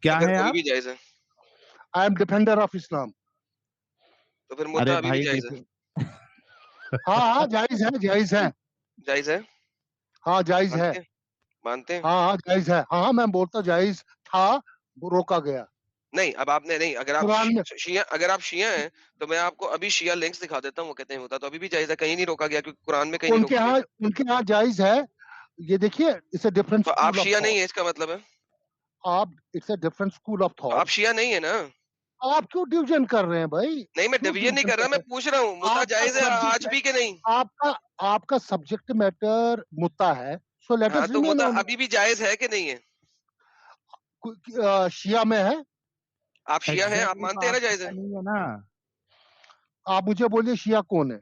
کیا اگر ہے ابھی آپ؟ بھی جائز ہے I am defender of Islam. تو پھر ارے متا ابھی بھی بھائی جائز ہے. ہاں جائز ہے جائز ہے جائز ہے, ہاں جائز ہے مانتے ہیں. ہاں جائز ہے ہاں میں بولتا جائز تھا وہ روکا گیا نہیں اب آپ نے نہیں, اگر آپ قرآن میں شیعہ ہیں تو میں آپ کو ابھی شیعہ لنکس دکھا دیتا ہوں, وہ کہتے ہیں ہوتا تو ابھی بھی جائز ہے, کہیں نہیں روکا گیا, کیونکہ قرآن میں کہیں نہیں روکا گیا. ان کے ہاں جائز ہے. یہ دیکھیے اٹس اے ڈفرنٹ تو آپ اسکول آف شیعہ نہیں تھاٹ. ہیں اس کا مطلب ہے, آپ it's a different school of thought. آپ شیعہ نہیں ہیں نا. آپ کیوں ڈویژن کر رہے ہیں بھائی؟ نہیں میں کیوں ڈویژن نہیں ڈویژن کر رہا, میں رہے ہیں؟ پوچھ رہا ہوں متا آپ کا جائز ہے سبجیکٹ آج بھی کہ نہیں. آپ کا سبجیکٹ میٹر متا ہے. سو لیٹ ہاں اس تو ریمین متا آن ابھی بھی جائز ہے کہ نہیں ہے. شیعہ میں ہے. آپ شیعہ ہیں, آپ Exactly، تو مانتے ہیں نا جائز ہے. کا نہیں ہے نا. آپ مجھے بولیے شیعہ کون ہے؟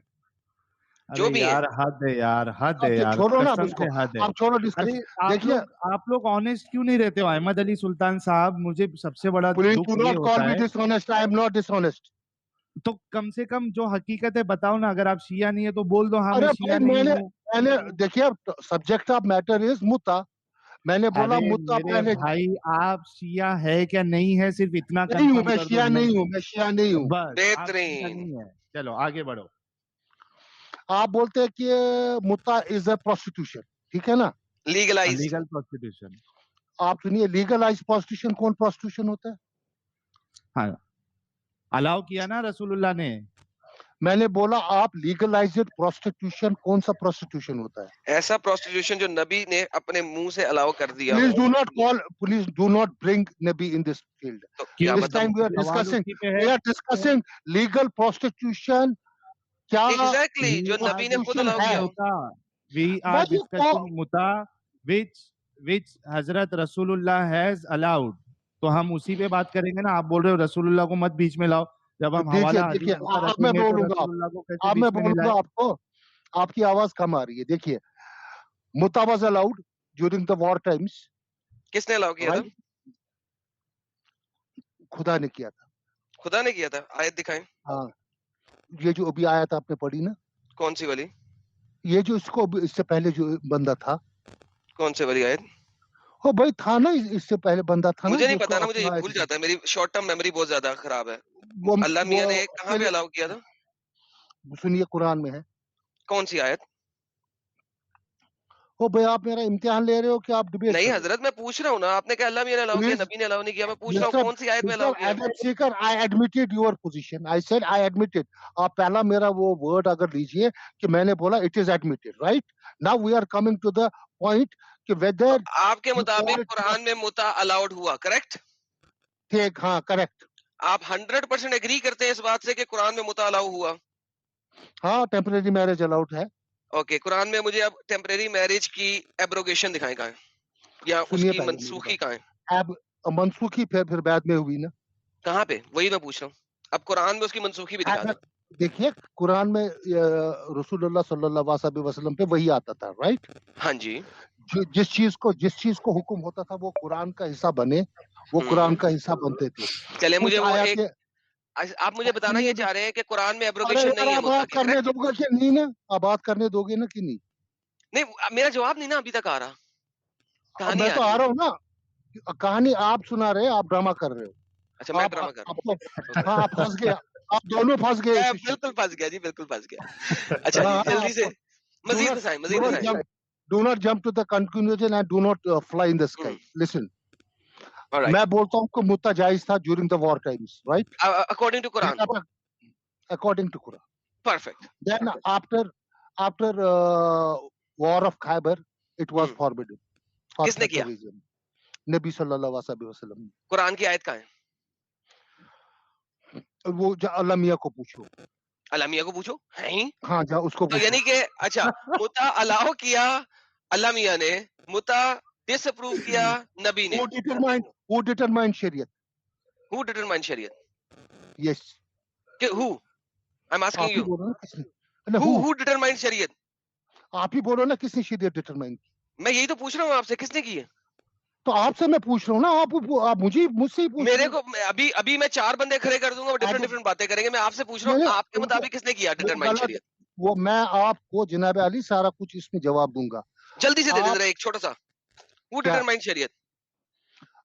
جو ارے بھی ہے یار حد ہے یار, حد ہے اب یار, چھوڑو نا اب قسم اس کو, سے حد ہے. آپ چھوڑو ارے ڈسکس. دیکھیے آپ لوگ آنےسٹ کیوں نہیں رہتے ہو احمد علی سلطان صاحب؟ مجھے سب سے بڑا پلیز دکھ ڈو یہ ناٹ کال ہوتا می ہے, dishonest. I am not dishonest. تو کم سے کم جو حقیقت ہے بتاؤ نا. اگر آپ شیعہ نہیں ہے تو بول دو ہاں میں ارے شیعہ بھائی نہیں ہوں. میں نے دیکھیے سبجیکٹ آف میٹر از متا. میں نے بولا ارے متا میرے پہلے بھائی آپ شیعہ ہے کیا نہیں ہے, صرف اتنا نہیں ہوں. کنفرم میں کر دو. شیعہ نہیں ہوں, میں شیعہ نہیں ہوں. بس آپ شیعہ بہترین. نہیں ہے. چلو آگے بڑھو. آپ بولتے ہیں کہ متا از اے پروسٹیٹیوشن, ٹھیک ہے نا. لیگلائز. Legal prostitution. آپ سنیے لیگلائز پروسٹیٹیوشن. کون پروسٹیٹیوشن ہوتا ہے؟ ہاں الاؤ کیا نا رسول اللہ نے. میں نے بولا آپ لیگلائزڈ پروسٹیٹیوشن, کون سا پروسٹیٹیوشن ہوتا ہے؟ ایسا پروسٹیٹیوشن جو نبی نے اپنے منہ سے الاؤ کر دیا please who. Do not call, please do not bring نبی ان دس فیلڈ. تو کیا کیوں This مطلب؟ time we are سوال discussing, اسی پہ ہے. legal prostitution. کیا ایگزیکٹلی جو We are نبی نے خود prostitution الاؤ ہے؟ کیا ہو. muta. We are But you discussing muta which Hazrat Rasul Allah has allowed. تو ہم اسی پہ بات کریں گے نا. آپ بول رہے ہو رسول اللہ کو مت بیچ میں لاؤ. جب ہم حوالہ دیکھیے حدیث کا اب رکھیں میں گے تو بولوں گا, رسول اللہ کو کیسے اب میں بیچ میں نہیں بولوں لائے؟ گا آپ کو. آپ کی آواز کم آ رہی ہے. دیکھیے متا was allowed during the war times, کس نے الاؤ کیا تھا؟ رائٹ. خدا نے کیا تھا. خدا نے کیا تھا. آیت دکھائیں. ہاں یہ جو ابھی آیا تھا آپ نے پڑھی نا, کون سی والی؟ یہ جو اس کو اس سے پہلے جو بندہ تھا, کون سی والی آیت؟ وہ بھائی تھا نا, اس سے پہلے بندہ تھا نا مجھے جو نہیں اس پتا کو نا, مجھے یہ اپنایا بھول تھا. جاتا ہے, میری شارٹ ٹرم میموری بہت زیادہ خراب ہے. وہ اللہ میاں نے کہاں پہ الاؤ کیا تھا؟ سنیے قرآن میں ہے. کون سی آیت؟ او بھائی آپ میرا امتحان لے رہے ہو کہ آپ ڈبیٹ نہیں کر رہے حضرت میں پوچھ رہا ہوں نا, آپ نے کہا اللہ میاں نے الاؤ کیا, Please, نبی نے الاؤ نہیں کیا. میں پوچھ رہا ہوں Mr. کون سی آیت میں الاؤ Mr. کیا. Adam Seeker, I admitted your position. I said I admitted. آپ پہلا میرا وہ ورڈ اگر لیجئے کہ میں نے بولا it is admitted, right? Now we are coming to the point کہ whether تو آپ کے you call مطابق it قرآن میں متا الاؤڈ ہوا, کریکٹ؟ take, ہاں کریکٹ. آپ 100% ایگری کرتے ہیں اس بات سے کہ قرآن میں متا الاؤ ہوا؟ ہاں ٹیمپریری میرج الاؤڈ ہے. اوکے, قرآن میں مجھے اب ٹیمپریری میرج کی ایبروگیشن دکھائیں کہاں ہے, یا اس سنیے کی پہلے میری منسوخی بات. کہاں ہے؟ اب منسوخی پھر بعد میں ہوئی نا. کہاں پہ, وہی میں پوچھ رہا ہوں. اب قرآن میں اس کی منسوخی بھی دکھا دیں. دیکھیے قرآن میں رسول اللہ صلی اللہ علیہ وسلم پہ وہی آتا تھا, رائٹ. ہاں جی. جس چیز کو حکم ہوتا تھا وہ قرآن کا حصہ بنے, وہ قرآن کا حصہ بنتے تھے. چلے مجھے کچھ وہ آیاتیں, ایک, آپ مجھے بتانا یہ چاہ رہے ہیں کہ قرآن میں ارے ایبروگیشن یار نہیں ہے آپ متا بات کی, کرنے کریکٹ؟ دو گے کہ نہیں نا, آپ بات کرنے دو گے نا کہ نہیں. نہیں میرا جواب نہیں نا ابھی تک آ رہا, کہانی میں آ تو رہی آ ہے. رہا ہوں نا, کہانی آپ سنا رہے, آپ ڈرامہ کر رہے ہو. اچھا میں آپ ڈرامہ کر آپ رہا تو ہاں آپ پھنس گئے, آپ دونوں پھنس گئے ہوں. اس issue بالکل پہ. پھنس گیا جی, بالکل پھنس گیا. اچھا جی ہاں جلدی سے do مزید not بتائیں, do مزید not بتائیں. jump do not jump to the conclusion and do not fly in the sky. Listen, میں بولتا ہوں کہ متا جائز تھا during the war times, right? According to Quran. According to Quran. Perfect. Then after war of Khyber, it was forbidden for کس نے کیا؟ certain reason. نبی صلی اللہ علیہ وسلم. قرآن کی آیت کہاں ہے؟ وہ اللہ میاں کو پوچھو. اللہ میاں کو پوچھو. ہاں جا اس کو تو پوچھو. یعنی کہ اچھا متا الاؤ کیا اللہ میاں نے, متا ڈس اپروو کیا نبی نے. Who determined شریعت؟ Who determine شریعت؟ Yes. Who? I'm asking آپ ہی you. بولو نا کس نے. Who determine شریعت؟ آپ ہی بولو نا کس نے شریعت ڈیٹرمائن کی. میں یہی تو پوچھ رہا ہوں آپ سے, کس نے کی ہے؟ تو آپ سے میں پوچھ رہا ہوں نا, آپ مجھ سے ہی پوچھ میرے رہے کو ابھی میں 4 بندے کھڑے کر دوں گا, وہ ڈفرنٹ باتیں کریں گے. میں آپ سے پوچھ رہا ہوں آپ کے مطابق کس نے کیا ڈیٹرمائن شریعت؟ وہ میں آپ کو جناب علی سارا کچھ اس میں جواب دوں گا. جلدی سے دے دیں ذرا ایک چھوٹا سا. Who determine شریعت؟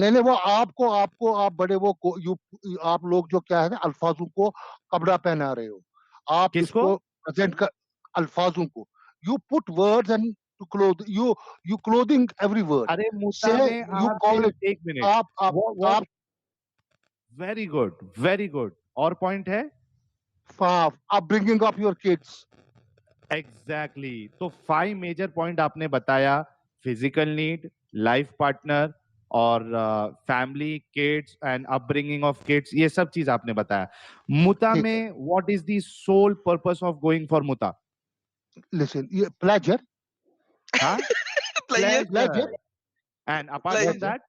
نہیں وہ آپ کو آپ بڑے وہ آپ لوگ جو کیا ہے نا الفاظوں کو کپڑا پہنا رہے ہو آپ کس اس کو کو پریزنٹ کر الفاظوں کو you put words and to clothe you clothing every word ارے سے متا میں یو آپ کال صرف اٹ ایک منٹ آپ ویری گڈ اور پوائنٹ ہے آپ bringing up your kids exactly تو 5 میجر پوائنٹ آپ نے بتایا فزیکل نیڈ لائف پارٹنر اور family kids and up bringing of kids یہ سب چیز آپ نے بتایا متا ٹھیک میں ہے what is the sole purpose of going for متا لسن یہ پلیجر ہاں player pleasure and apart from pleasure that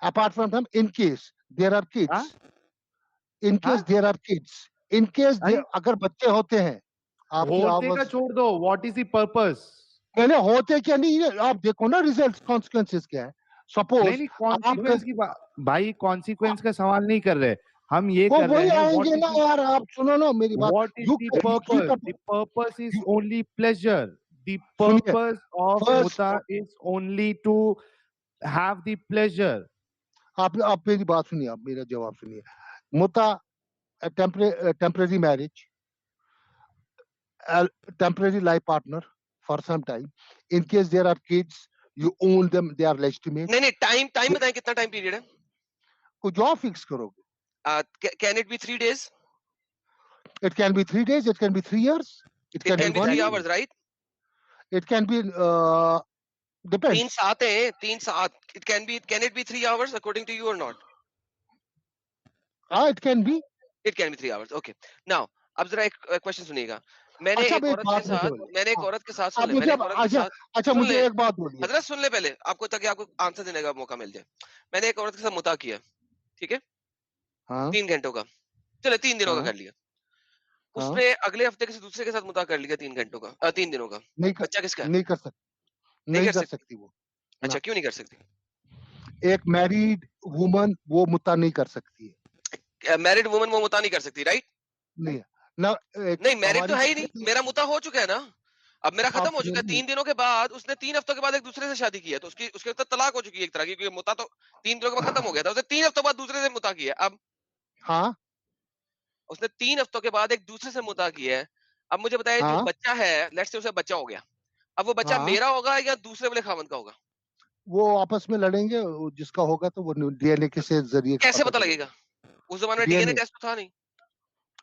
apart from them in case there are ہاں kids in ہاں case there are kids in case اگر بچے ہوتے ہیں آپ کی ہوتے کا آواز چھوڑ دو واٹ از دی پرپس پہلے ہوتے کیا نہیں آپ دیکھو نا ریزلٹ کانسیکوینسز کیا ہے نہیں سپوز نہیں آپ کانسیکوینس کی بھائی کانسیکوینس کا سوال نہیں کر رہے ہم یہ وہ کر رہے وہی ہیں آئیں واٹ گے نا از یار آپ سنو نا میری بات what is the purpose? The purpose is only pleasure. The سنیے purpose of first muta is only to have the pleasure. آپ میری بات سنیے آپ میرا جواب سنیے متا temporary marriage temporary life partner for some time in case there are kids you own them they are legitimate نہیں ٹائم بتائیں کتنا ٹائم پیریڈ ہے کو جاب فکس کرو گے can it be 3 days it can be 3 days it can be 3 years it it can be can be 1 3 year hours right it can be 3 depends سات ہیں 3 سات can it be 3 hours according to you or not it can be it can be 3 hours okay now اب ذرا ایک question سنیے گا میں نے اچھا ایک ایک عورت کے بات مجھے ساتھ بولیے میں نے ایک عورت کے ساتھ سن اب لیں میں نے مجھے ایک عورت کے ساتھ اچھا سن مجھے لیں ایک بات بولیے حضرت سن لے پہلے آپ کو تاکہ آپ کو آنسر دینے کا موقع مل جائے میں نے ایک عورت کے ساتھ متا کیا ٹھیک ہے ہاں 3 گھنٹوں کا چلے 3 دنوں کا ہاں کر لیا اس ہاں نے اگلے ہفتے کسی دوسرے کے ساتھ متا کر لیا 3 گھنٹوں کا 3 دنوں کا بچہ کس کا ہے نہیں کر سکتی نہیں نہیں کر کر سکتی سکتی وہ اچھا کیوں نہیں کر سکتی ایک میریڈ وومن وہ متا نہیں کر سکتی ہے میرڈ وومن وہ متا نہیں کر سکتی رائٹ نہیں نہ نہیں میرڈ تو ہماری ہے ہی نہیں میرا متا ہو چکا ہے نا اب میرا ختم آپ ہو چکا ہے 3 دنوں کے بعد اس نے 3 ہفتوں کے بعد ایک دوسرے سے شادی کی ہے تو اس کے طلاق ہو چکی ہے ایک طرح کی کیونکہ متا تو 3 دنوں کے بعد ختم ہو گیا تھا اس نے 3 ہفتوں بعد دوسرے سے متا کیا ہے اب ہاں اس نے 3 ہفتوں کے بعد ایک دوسرے سے متا کیا ہے اب مجھے بتائیے جو ہاں بچہ ہے لیٹس سے اسے بچہ ہو گیا اب وہ بچہ ہاں میرا ہوگا یا دوسرے والے خاوند کا ہوگا وہ آپس میں لڑیں گے جس کا ہوگا تو وہ ڈی این اے کے ذریعے کیسے پتہ پتا چلے لگے گا گا اس زمانے میں ڈی این اے ٹیسٹ تھا نہیں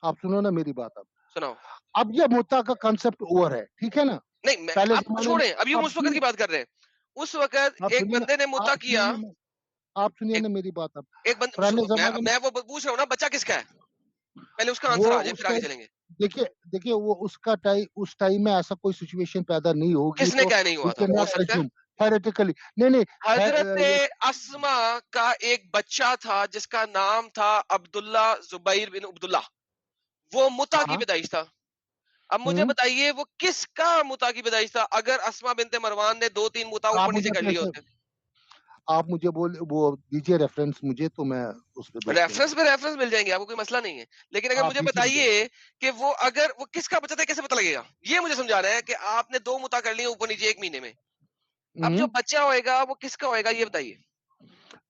آپ سنو نا میری بات سناؤ اب یہ متا کا کنسپٹ اوور ہے ٹھیک ہے نا نہیں پہلے آپ زمانے میں چھوڑیں ابھی ہم اس وقت کی بات کر رہے ہیں اس وقت آپ ایک سنیے نا بندے نے متا کیا آپ سنیے نا میری بات اب ایک پرانے زمانے میں وہ پوچھ رہا ہوں نا بچہ کس کا ہے پہلے اس کا وہ آنسر آ جائے اس پھر آگے چلیں گے دیکھیے وہ اس ٹائم میں ایسا کوئی سچویشن پیدا نہیں ہوگی کس نے تو کیا نہیں ہوا تھا ہو سکتا ہے تھیوریٹیکلی نہیں حضرت اسما کا ایک بچہ تھا جس کا نام تھا عبداللہ زبیر بن عبداللہ وہ متا کی پیدائش تھا اب مجھے بتائیے وہ کس کا متا کی پیدائش تھا اگر اسما بنت مروان نے 2-3 متا اوپر نیچے کر لیے ہوتے آپ مجھے وہ دیجیے ریفرنس مجھے تو میں اس پہ ریفرنس پہ ریفرنس مل جائیں گے آپ کو کوئی مسئلہ نہیں ہے لیکن اگر مجھے بتائیے کہ وہ اگر وہ کس کا بچہ تھا کیسے پتہ لگے گا یہ مجھے سمجھا رہا ہے کہ آپ نے 2 متا کر لیے اوپر نیچے 1 مہینے میں اب جو بچہ ہوئے گا وہ کس کا ہوئے گا یہ بتائیے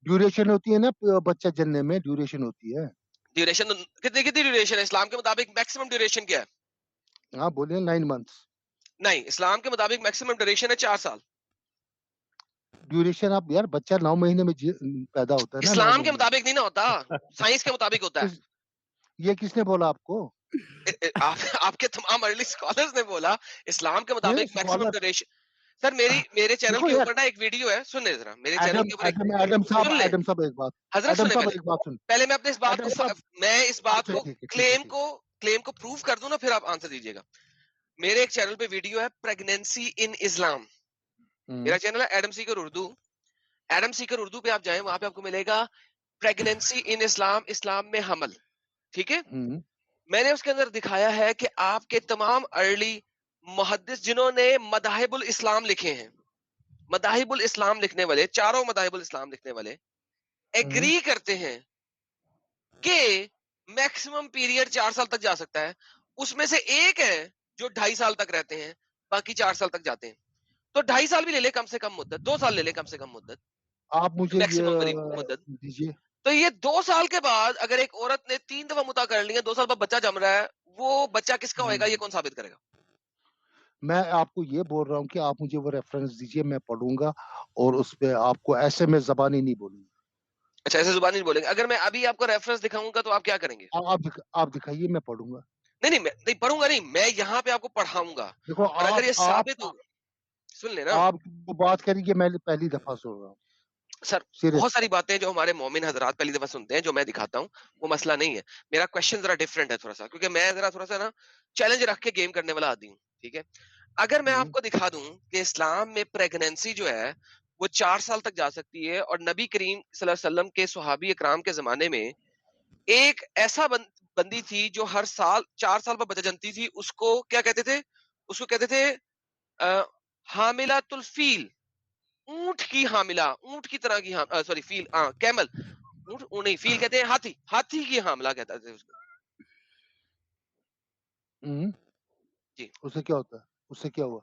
ڈیوریشن ہوتی ہے نا بچہ جننے میں ڈیوریشن ہوتی ہے ڈیوریشن کتنی ڈیوریشن ہے اسلام کے مطابق میکسیمم ڈیوریشن کیا ہے ہاں بولیے 9 months نہیں اسلام کے مطابق میکسیمم ڈیوریشن ہے 4 سال ڈیوریشن آپ یار بچہ 9 مہینے میں پیدا ہوتا ہے نا 9 اسلام کے مہینے مطابق نہیں نا ہوتا سائنس کے مطابق ہوتا ہے یہ کس نے بولا آپ کو آپ کے تمام ارلی اسکالرز نے بولا اسلام کے مطابق میکسیمم ڈیوریشن سر میرے چینل کے اوپر نا ایک ویڈیو ہے سننے ذرا میرے چینل کے اوپر ایڈم صاحب ایک بات حضرت ایڈم سنیں صاحب ایک بات سن پہلے میں اپنے اس بات کو ٹھیک کلیم کو پروف کر دوں نا پھر آپ آنسر دیجیے گا میرے ایک چینل پہ ویڈیو ہے پریگنینسی ان اسلام میرا چینل ہے ایڈم سیکر اردو پہ آپ جائیں وہاں پہ آپ کو ملے گا پریگنینسی ان اسلام اسلام میں حمل ٹھیک ہے میں نے اس کے اندر دکھایا ہے کہ آپ کے تمام ارلی محدث جنہوں نے مذاہب الاسلام لکھے ہیں مذاہب الاسلام لکھنے والے چاروں مذاہب الاسلام لکھنے والے ایگری کرتے ہیں کہ میکسیمم پیریڈ 4 سال تک جا سکتا ہے اس میں سے ایک ہے جو 2.5 سال تک رہتے ہیں باقی 4 سال تک جاتے ہیں تو 2.5 سال بھی لے لے کم سے کم مدت 2 سال لے لے کم سے کم مدت آپ مجھے میکسیمم یہ مدت. دیجیے. تو یہ 2 سال کے بعد اگر ایک عورت نے 3 دفعہ مطع کر لیا, 2 سال بعد بچہ جم رہا ہے, وہ بچہ کس کا ہوئے گا, یہ کون ثابت کرے گا؟ میں آپ کو یہ بول رہا ہوں کہ آپ مجھے وہ ریفرنس دیجیے, میں پڑھوں گا اور اس پہ آپ کو ایسے میں زبانی نہیں بولوں گا. اچھا, ایسے زبان نہیں بولیں گے. اگر میں ابھی آپ کو ریفرنس دکھاؤں گا تو آپ کیا کریں گے؟ آپ دکھائیے, میں پڑھوں گا. نہیں میں نہیں پڑھوں گا, نہیں میں یہاں پہ آپ کو پڑھاؤں گا. دیکھو اور اگر یہ ثابت ہو, سن لیں نا آپ وہ بات کریں کہ میں پہلی دفعہ سن رہا ہوں سر, بہت ساری باتیں جو ہمارے مومن حضرات پہلی دفعہ سنتے ہیں جو میں دکھاتا ہوں, وہ مسئلہ نہیں ہے. میرا کوشچن ذرا ڈفرینٹ ہے تھوڑا سا, کیونکہ میں ذرا تھوڑا سا نا چیلنج رکھ کے گیم کرنے والا آدمی ہوں. ٹھیک ہے, اگر میں آپ کو دکھا دوں کہ اسلام میں پریگنینسی جو ہے وہ 4 سال تک جا سکتی ہے, اور نبی کریم صلی اللہ علیہ وسلم کے صحابی اکرام کے زمانے میں ایک ایسا بندی تھی جو ہر سال 4 سال پر بچہ جنتی تھی, اس کو کیا کہتے تھے؟ اس کو کہتے تھے حاملۃ الفیل, اونٹ کی حاملہ, اونٹ کی طرح کی, سوری فیل, کیمل, اونٹ نہیں, فیل کہتے ہیں ہاتھی, ہاتھی کی حاملہ کہتا تھے اس کو. جی, اس سے کیا ہوتا ہے, اس سے کیا ہوا؟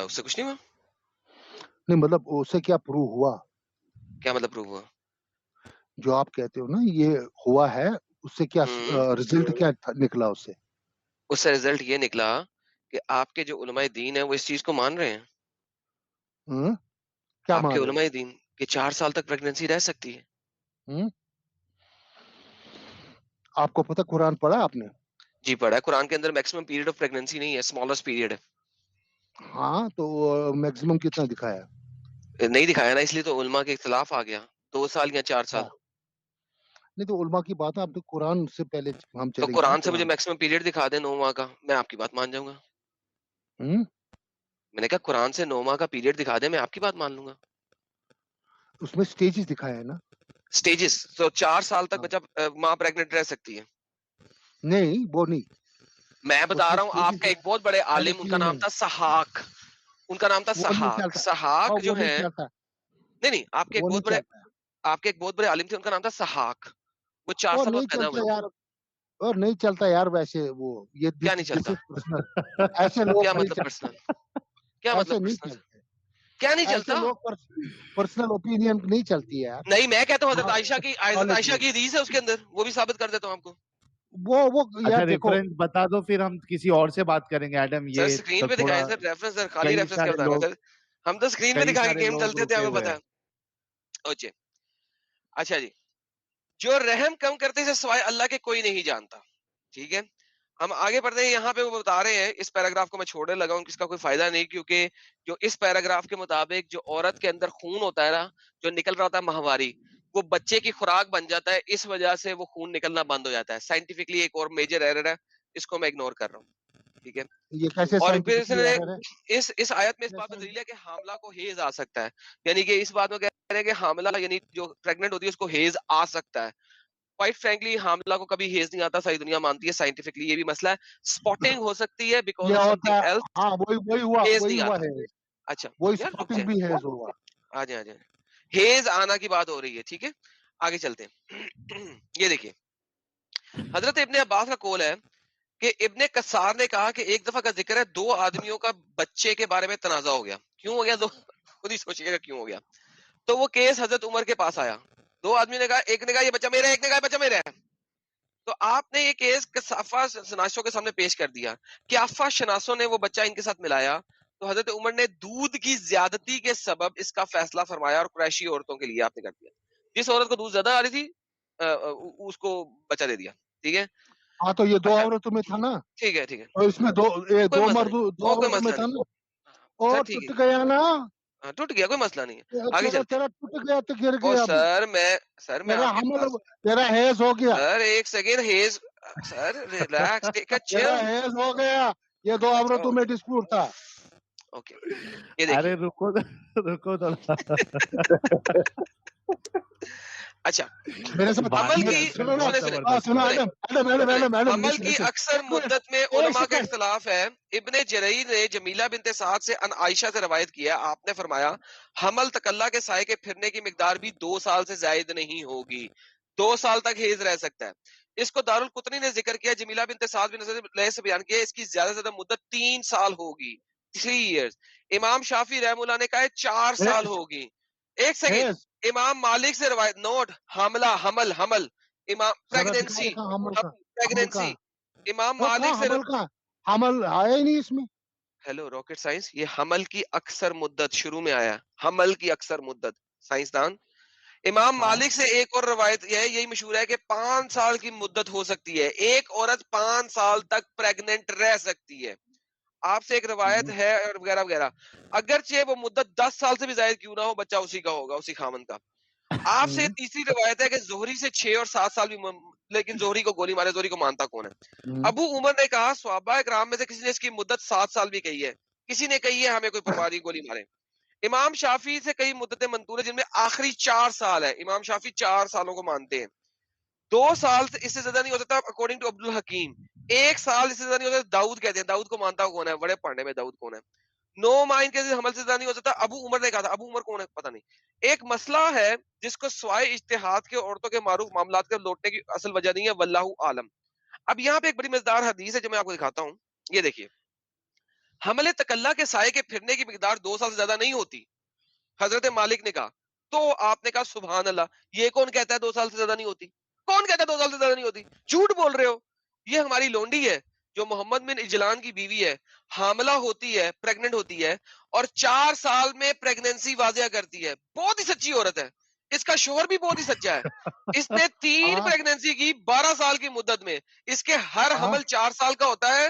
اس سے کچھ نہیں ہوا. نہیں مطلب اس سے کیا پروو ہوا؟ کیا مطلب پروو ہوا؟ جو آپ کہتے ہو نا یہ ہوا ہے, اس سے کیا رزلٹ کیا نکلا؟ اس سے رزلٹ یہ نکلا کہ آپ کے جو علماء دین ہیں وہ اس چیز کو مان رہے ہیں. کیا آپ مان کے رہے علماء دین کہ 4 سال تک پریگنینسی رہ سکتی ہے. آپ کو پتہ قرآن پڑھا آپ نے؟ جی پڑھا ہے, قرآن کے اندر میکسیمم پیریڈ آف پریگنینسی نہیں ہے, اسمالسٹ پیریڈ ہے. ہاں تو میکسیمم کتنا دکھایا؟ نہیں دکھایا نا, اس لیے تو علماء کے اختلاف آ گیا, 2 سال یا 4 سال. نہیں تو علماء کی بات ہے, اب تو قرآن سے پہلے ہم تو چلیں گے. قرآن سے مجھے میکسیمم پیریڈ دکھا دیں 9 ماہ کا, میں آپ کی بات مان جاؤں گا. میں نے کہا قرآن سے 9 ماہ کا پیریڈ دکھا دیں, میں آپ کی بات مان لوں گا. اس میں سٹیجز دکھایا ہے نا, سٹیجز. تو 4 سال تک بچہ ماں پریگننٹ رہ سکتی ہے. نہیں وہ نہیں, میں بتا رہا ہوں, آپ کا ایک بہت بڑے عالم, ان کا نام تھا سحاق, ان کا نام تھا سحاق. سحاق جو ہیں, نہیں آپ کے ایک بہت بڑے عالم تھے, ان کا نام تھا سحاق, وہ 4 سال بعد پیدا ہوئے. اور نہیں چلتا یار ویسے, وہ یہ کیا نہیں چلتا؟ ایسے لوگ کیا مطلب پرسنل؟ کیا مطلب پرسنل؟ کیا نہیں چلتا؟ پرسنل اوپینین نہیں چلتی ہے. نہیں میں کہتا ہوں حضرت عائشہ کی حدیث ہے اس کے اندر, وہ بھی ثابت کر دیتا ہوں آپ کو. وہ اچھا ریفرنس بتا دو, پھر ہم کسی اور سے بات کریں گے. ایڈم سر یہ اسکرین پہ دکھائیں سر, ریفرنس سر, خالی ریفرنس کیا بتا رہا ہوں سر, ہم تو اسکرین پہ دکھا کے گیم چلتے تھے, ہمیں پتا. اچھا جی, جو رحم کم کرتے سے سوائے اللہ کے کوئی نہیں جانتا. ٹھیک ہے, ہم آگے پڑھتے ہیں. یہاں پہ وہ بتا رہے ہیں, اس پیراگراف کو میں چھوڑنے لگا ہوں, اس کا کوئی فائدہ نہیں, کیونکہ جو اس پیراگراف کے مطابق جو عورت کے اندر خون ہوتا ہے نا, جو نکل رہا ہوتا ہے ماہواری, وہ بچے کی خوراک بن جاتا ہے, اس وجہ سے وہ خون نکلنا بند ہو جاتا ہے. سائنٹیفکلی ایک اور میجر ایرر ہے, اس کو میں اگنور کر رہا ہوں. ٹھیک ہے, اور پھر اس آیت میں اس بات پہ دلیل ہے کہ حاملہ کو ہیز آ سکتا ہے, یعنی کہ اس بات میں کہہ رہے ہیں کہ حاملہ یعنی جو پریگننٹ ہوتی ہے اس کو ہیز آ سکتا ہے. کوائٹ فرینکلی حاملہ کو کبھی ہیز نہیں آتا, ساری دنیا مانتی ہے, سائنٹیفکلی یہ بھی مسئلہ ہے. اسپاٹنگ ہو سکتی ہے because of something else, ہاں وہی ہوا, ہیز وہی نہیں ہوا آتا. ہے. اچھا وہی یار رک اسپاٹنگ بھی ہیز ہوا. آ جائیں ہیز آنا کی بات ہو رہی ہے. ٹھیک ہے, آگے چلتے ہیں. یہ دیکھیے, حضرت ابن عباس کا قول ہے کہ ابن کثار نے کہا کہ ایک دفعہ کا ذکر ہے, 2 آدمیوں کا بچے کے بارے میں تنازع ہو گیا. کیوں ہو گیا؟ خود ہی سوچیے گا کیوں ہو گیا. تو وہ کیس حضرت عمر کے پاس آیا, 2 آدمیوں نے کہا, ایک نے کہا یہ بچہ میرا ہے, ایک نے کہا بچہ میرا ہے. تو آپ نے یہ کیس کسافہ شناسوں کے سامنے پیش کر دیا. کیافہ شناسوں نے وہ بچہ ان کے ساتھ ملایا, تو حضرت عمر نے دودھ کی زیادتی کے سبب اس کا فیصلہ فرمایا, اور قریشی عورتوں کے لیے آپ نے کر دیا. جس عورت کو دودھ زیادہ آ رہی تھی اس کو بچہ دے دیا. ٹھیک ہے, ہاں تو یہ 2 عورتوں میں تھا نا. ٹھیک ہے, ٹھیک ہے, اور اس میں 2 مرد 2 عورتوں میں تھا نا, اور ٹوٹ گیا نا, ٹوٹ گیا, کوئی مسئلہ نہیں ہے. آگے چلتے تیرا ٹوٹ گیا تو گر ہیں. گیا. سر میں تیرا ہیز ہو گیا. سر ایک سیکنڈ, ہیز سر ریلیکس, ٹیک اے چل. تیرا ہیز ہو گیا, یہ 2 عورتوں میں ڈسپیوٹ تھا. اوکے, یہ دیکھیے. ارے رکو تھوڑا. اچھا, میرے ساتھ حمل کی اکثر مدت میں علماء کا اختلاف ہے. ابن جریر نے جمیلہ بنت سعد سے ان عائشہ سے روایت کیا, آپ نے فرمایا حمل تکلہ کے سائے کے پھرنے کی مقدار بھی 2 سال سے زائد نہیں ہوگی, 2 سال تک ہیز رہ سکتا ہے. اس کو دارالقطنی نے ذکر کیا, جمیلہ بنت سعد بن لیث سے بیان کیا, اس کی زیادہ سے زیادہ مدت 3 سال ہوگی. 3 years. امام شافی رحم اللہ نے کہا ہے 4 سال ہوگی. ایک سیکنڈ, امام مالک سے روایت نوٹ, حملہ حمل حمل امام پریگننسی پریگننسی امام مالک سے حمل آیا ہی نہیں اس میں. ہیلو راکٹ سائنس, یہ حمل کی اکثر مدت شروع میں آیا, حمل کی اکثر مدت سائنسدان. امام مالک سے ایک اور روایت یہ ہے, یہی مشہور ہے کہ 5 سال کی مدت ہو سکتی ہے, ایک عورت 5 سال تک پریگننٹ رہ سکتی ہے. آپ سے ایک روایت ہے اور وغیرہ وغیرہ, اگرچہ وہ مدت 10 سال سے بھی زائد کیوں نہ ہو, بچہ اسی کا ہوگا, اسی خامن کا. آپ سے تیسری روایت ہے کہ زہری سے 6 اور 7 سال بھی, لیکن زہری کو گولی مارے, زہری کو مانتا کون ہے؟ ابو عمر نے کہا صحابہ کرام میں سے کسی نے اس کی مدت 7 سال بھی کہی ہے, کسی نے کہی ہے ہمیں کوئی پرواہ نہیں, گولی مارے. امام شافی سے کئی مدتیں منقول ہیں جن میں آخری 4 سال ہے. امام شافی 4 سالوں کو مانتے ہیں. 2 سال اس سے زیادہ نہیں ہو سکتا اکارڈنگ ٹو عبد الحکیم. 1 سال اس سے زیادہ نہیں ہو سکتا, داؤد کہتے ہیں, داؤد کو مانتا کون ہے, بڑے پڑھنے میں داؤد کون ہے. 9 ماہ کے حمل سے زیادہ نہیں ہو سکتا, ابو عمر نے کہا تھا, ابو عمر کون ہے پتہ نہیں. ایک مسئلہ ہے جس کو سوائے اجتہاد کے عورتوں کے معروف معاملات کے لوٹنے کی اصل وجہ نہیں ہے, واللہ عالم. اب یہاں پہ ایک بڑی مزیدار حدیث ہے جو میں آپ کو دکھاتا ہوں, یہ دیکھیے. حمل تکلہ کے سائے کے پھرنے کی مقدار 2 سال سے زیادہ نہیں ہوتی, حضرت مالک نے کہا. تو آپ نے کہا سبحان اللہ, یہ کون کہتا ہے 2 سال سے زیادہ نہیں ہوتی؟ کون کہتا ہے 2 سال سے زیادہ نہیں ہوتی؟ جھوٹ بول رہے ہو. یہ ہماری لونڈی ہے جو محمد بن اجلان کی بیوی ہے, حاملہ ہوتی ہے, پریگننٹ ہوتی ہے, اور 4 سال میں پریگننسی واضح کرتی ہے. بہت ہی سچی عورت ہے, اس کا شوہر بھی بہت ہی سچا ہے. اس نے 3 پریگننسی کی 12 سال کی مدت میں. اس کے ہر حمل 4 سال کا ہوتا ہے.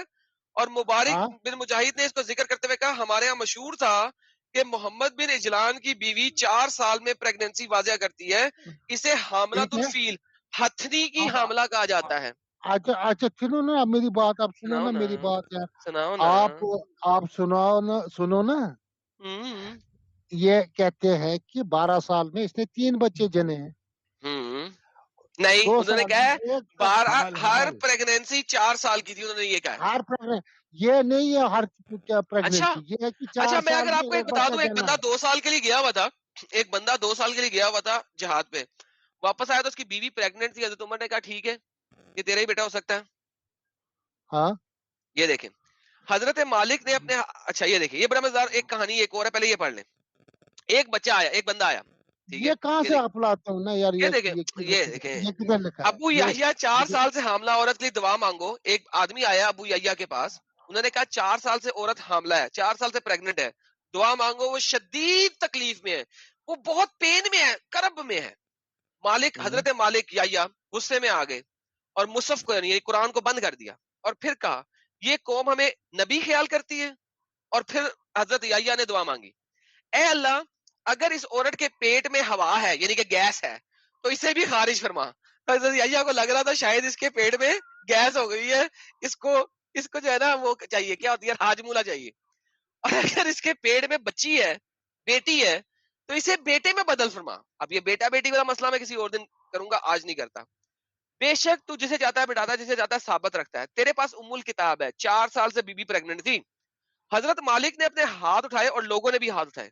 اور مبارک بن مجاہد نے اس کو ذکر کرتے ہوئے کہا ہمارے ہاں مشہور تھا کہ محمد بن اجلان کی بیوی 4 سال میں پریگننسی واضح کرتی ہے, اسے حاملہ الفیل, ہتھنی کی حاملہ کہا جاتا ہے. اچھا اچھا سنو نا میری بات, آپ سنو نا میری بات ہے, آپ سنو نا. یہ کہتے ہیں کہ 12 سال میں اس نے 3 بچے جنے ہیں. نہیں, انہوں نے کہا ہے 12 ہر پریگننسی 4 سال کی تھی, انہوں نے یہ کہا. یہ نہیں ہے ہر اچھا پریگننسی, یہ ہے کہ 4 اچھا, میں سال اگر آپ کو ایک بتا دوں, ایک بندہ 2 سال کے لیے گیا ہوا تھا, ایک بندہ 2 سال کے لیے گیا ہوا تھا جہاد پہ, واپس آیا تو اس کی بیوی پریگننٹ تھی. حضرت عمر نے کہا ٹھیک ہے, یہ تیرا ہی بیٹا ہو سکتا ہے. ہاں یہ دیکھیں حضرت مالک نے اپنے, اچھا یہ دیکھیں, یہ بڑا مزیدار ایک کہانی ایک اور ہے, پہلے یہ پڑھ لیں. ایک بچہ آیا, ایک بندہ آیا, ٹھیک ہے, یہ کہاں سے آپ لاتے ہو نا یار, یہ دیکھیں, یہ دیکھیں ابو یحییٰ 4 سال سے حاملہ عورت کے لیے دعا مانگو. ایک آدمی آیا ابو یحییٰ کے پاس, انہوں نے کہا 4 سال سے عورت حاملہ ہے, 4 سال سے پریگننٹ ہے, دعا مانگو, وہ شدید تکلیف میں ہے, وہ بہت پین میں ہے, کرب میں ہے. مالک, حضرت مالک یحییٰ غصے میں آ گئے اور مصحف کو یعنی قرآن کو بند کر دیا, اور پھر کہا یہ قوم ہمیں نبی خیال کرتی ہے. اور پھر حضرت یحییٰ نے دعا مانگی, اے اللہ اگر اس عورت کے پیٹ میں ہوا ہے یعنی کہ گیس ہے تو اسے بھی خارج فرما. حضرت یحییٰ کو لگ رہا تھا شاید اس کے پیٹ میں گیس ہو گئی ہے, اس کو جو ہے نا وہ چاہیے, کیا ہوتی ہے, ہاجمولا چاہیے. اور اگر اس کے پیٹ میں بچی ہے, بیٹی ہے, تو اسے بیٹے میں بدل فرما. اب یہ بیٹا بیٹی والا مسئلہ میں کسی اور دن کروں گا, آج نہیں کرتا. بے شک تو جسے چاہتا ہے بٹاتا ہے, جسے چاہتا ہے ثابت رکھتا ہے. تیرے پاس ام الکتاب ہے, 4 سال سے بی بی پریگننٹ تھی. حضرت مالک نے اپنے ہاتھ اٹھائے اور لوگوں نے بھی ہاتھ اٹھائے.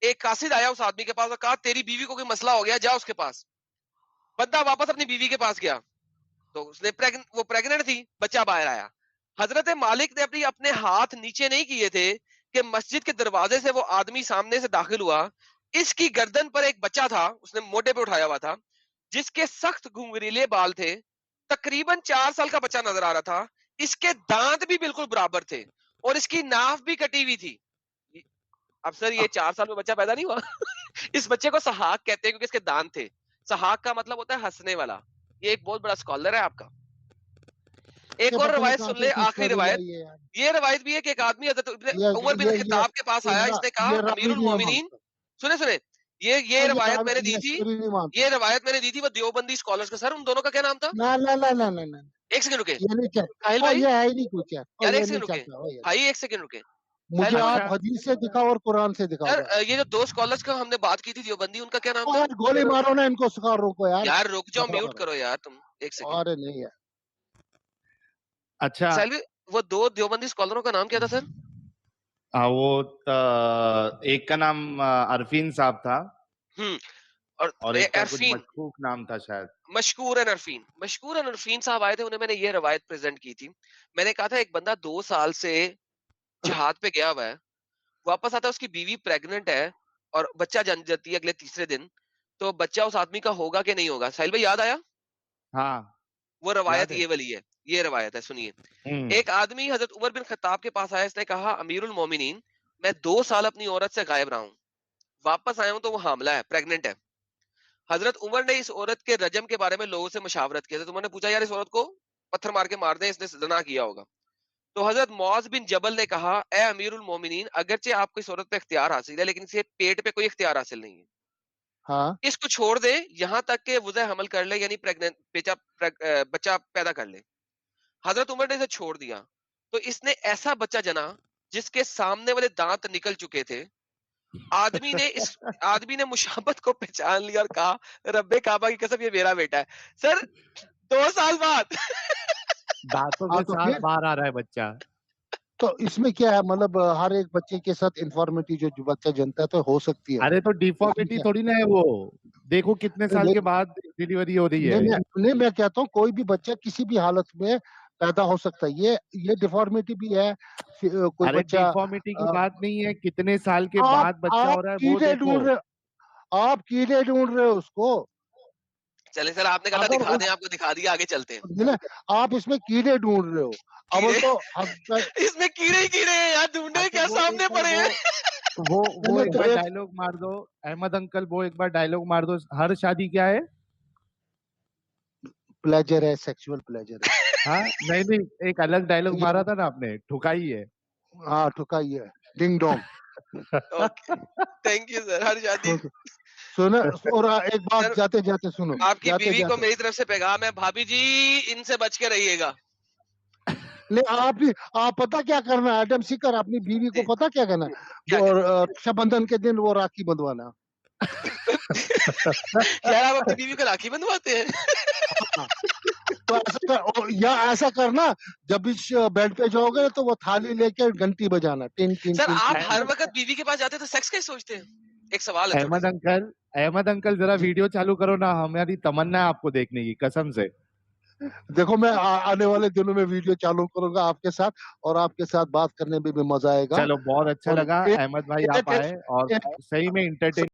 ایک قاصد آیا اس آدمی کے پاس اور کہا تیری بیوی کو کوئی مسئلہ ہو گیا, جا اس کے پاس. بندہ واپس اپنی بیوی کے پاس گیا تو اس نے وہ پریگننٹ تھی, بچہ باہر آیا. حضرت مالک نے اپنے ہاتھ نیچے نہیں کیے تھے کہ مسجد کے دروازے سے وہ آدمی سامنے سے داخل ہوا. اس کی گردن پر ایک بچہ تھا, اس نے موٹے پہ اٹھایا ہوا تھا, جس کے سخت گھنگریلے بال تھے. تقریباً 4 سال کا بچہ نظر آ رہا تھا. اس کے دانت بھی بالکل برابر تھے اور اس کی ناف بھی کٹی ہوئی تھی. اب سر یہ 4 سال میں بچہ پیدا نہیں ہوا. اس بچے کو سحاق کہتے ہیں کیونکہ اس کے دانت تھے. سحاق کا مطلب ہوتا ہے ہنسنے والا. یہ ایک بہت بڑا اسکالر ہے آپ کا. ایک اور روایت سن لے, آخری روایت. یہ روایت بھی ہے کہ ایک آدمی حضرت عمر بن خطاب کے پاس آیا, اس نے کہا امیر المومنین, سنے یہ روایت میں نے دی تھی, یہ روایت میں نے دی تھی وہ دیوبندی اسکالرز کا. سر ان دونوں کا کیا نام تھا؟ ایک سیکنڈ رکے ساحل بھائی, یار ایک سیکنڈ رکے بھائی, ایک سیکنڈ رکے. مجھے آپ حدیث سے دکھاؤ اور قرآن سے دکھاؤ. سر یہ جو 2 اسکالرز کا ہم نے بات کی تھی دیوبندی, ان کا کیا نام تھا؟ گولی مارو نا ان کو, سکار روکو یار. یار رک جاؤ, میوٹ کرو یار تم, ایک سیکنڈ. ارے نہیں ہے. اچھا سیلوی, وہ 2 دیوبندی اسکالروں کا نام کیا تھا سر؟ وہ ایک کا نام عرفین صاحب تھا, اور ایک کا کچھ مشکوک نام تھا شاید. مشکور عرفین صاحب آئے تھے, انہیں میں نے یہ روایت پریزنٹ کی تھی. میں نے کہا تھا ایک بندہ 2 سال سے جہاد پہ گیا ہوا ہے, واپس آتا ہے, اس کی بیوی پریگننٹ ہے اور بچہ جن جاتی ہے اگلے تیسرے دن, تو بچہ اس آدمی کا ہوگا کہ نہیں ہوگا؟ ساحل بھائی یاد آیا؟ ہاں وہ یاد روایت ہے. یہ والی ہے, یہ روایت ہے, سنیے. ایک آدمی حضرت عمر بن خطاب کے پاس آیا, اس نے کہا امیر المومنین میں 2 سال اپنی عورت سے غائب رہا ہوں, واپس آیا ہوں تو وہ حاملہ ہے, پریگننٹ ہے. حضرت عمر نے اس عورت کے رجم کے بارے میں لوگوں سے مشاورت کی. حضرت عمر نے پوچھا یار اس عورت کو پتھر مار کے مار دیں, اس نے زنا کیا ہوگا. تو حضرت معاذ بن جبل نے کہا اے امیر المومنین اگرچہ آپ کو اس عورت پہ اختیار حاصل ہے لیکن اسے پیٹ پہ کوئی اختیار حاصل نہیں ہے, ہاں اس کو چھوڑ دے یہاں تک کہ وضع حمل کر لے, یعنی بچہ پیدا کر لے. حضرت عمر نے اسے چھوڑ دیا تو اس نے ایسا بچہ جنا جس کے سامنے والے دانت نکل چکے تھے. آدمی نے مشابت کو پہچان لیا اور کہا رب کعبہ کی قسم یہ میرا بیٹا ہے. سر 2 سال بعد دانتوں ہاں کے تو ساتھ پھر باہر آ رہا ہے بچہ. تو اس میں کیا ہے, مطلب ہر ایک بچے کے ساتھ انفارمیٹی جو بچہ جنتا ہے تو ہو سکتی ہے. ارے تو اس میں ڈیفارمیٹی کیا تھوڑی نا ہے وہ, دیکھو کتنے سال کے بعد ڈیلیوری ہو رہی ہے. نہیں میں کہتا ہوں کوئی بھی بچہ کسی بھی حالت میں پیدا ہو سکتا ہے, یہ ڈیفارمیٹی بھی ہے. کوئی ارے بچہ ڈیفارمیٹی کی بات نہیں ہے, کتنے سال کے آپ بعد بچہ ہو رہا ہے وہ کیڑے دیکھو. ڈھونڈ رہے, آپ کیڑے ڈھونڈ رہے اس کو. چلے سر, آپ نے کہا اگر دکھا دیں, آپ کو دکھا دیا, آگے چلتے ہیں. آپ اس میں کیڑے ڈھونڈ رہے ہو. کیڑے اول تو اس میں کیڑے ہی کیڑے ہیں یار, ڈھونڈے کیا, سامنے پڑے ہیں. وہ ایک بار ڈائلوگ مار دو احمد انکل, وہ ایک بار ڈائلوگ مار دو, ہر شادی کیا ہے؟ پلیجر ہے, سیکسول پلیجر ہے. ہاں نہیں ایک الگ ڈائلوگ مارا تھا نا آپ نے, ٹھکائی ہے. ہاں ٹھکائی ہے, ding dong. Thank you sir. ہر شادی سنو, اور ایک بات جاتے جاتے سنو, آپ کی جاتے بیوی کو جاتے میری طرف سے پیغام ہے, بھابھی جی ان سے بچ کے رہیے گا. آپ پتا کیا کرنا ہے ایڈم سیکر, اپنی بیوی کو پتا کیا کرنا ہے, رکشا بندھن کے دن وہ راکھی بندھوانا. یار آپ اپنی بیوی کو راکھی بندھواتے ہیں؟ تو ایسا کرنا, جب بھی بیڈ پہ جاؤ گے تو وہ تھالی لے کے گھنٹی بجانا, ٹن ٹن. سر آپ ہر وقت بیوی کے پاس جاتے تو سیکس کا ہی سوچتے ہیں؟ ایک سوال ہے. احمد انکل ذرا ویڈیو چالو کرو نا, ہماری تمنا ہے آپ کو دیکھنے کی, قسم سے. دیکھو میں آنے والے دنوں میں ویڈیو چالو کروں گا آپ کے ساتھ, اور آپ کے ساتھ بات کرنے میں بھی مزہ آئے گا. چلو بہت اچھا لگا احمد بھائی, آپ آئے اور صحیح میں انٹرٹین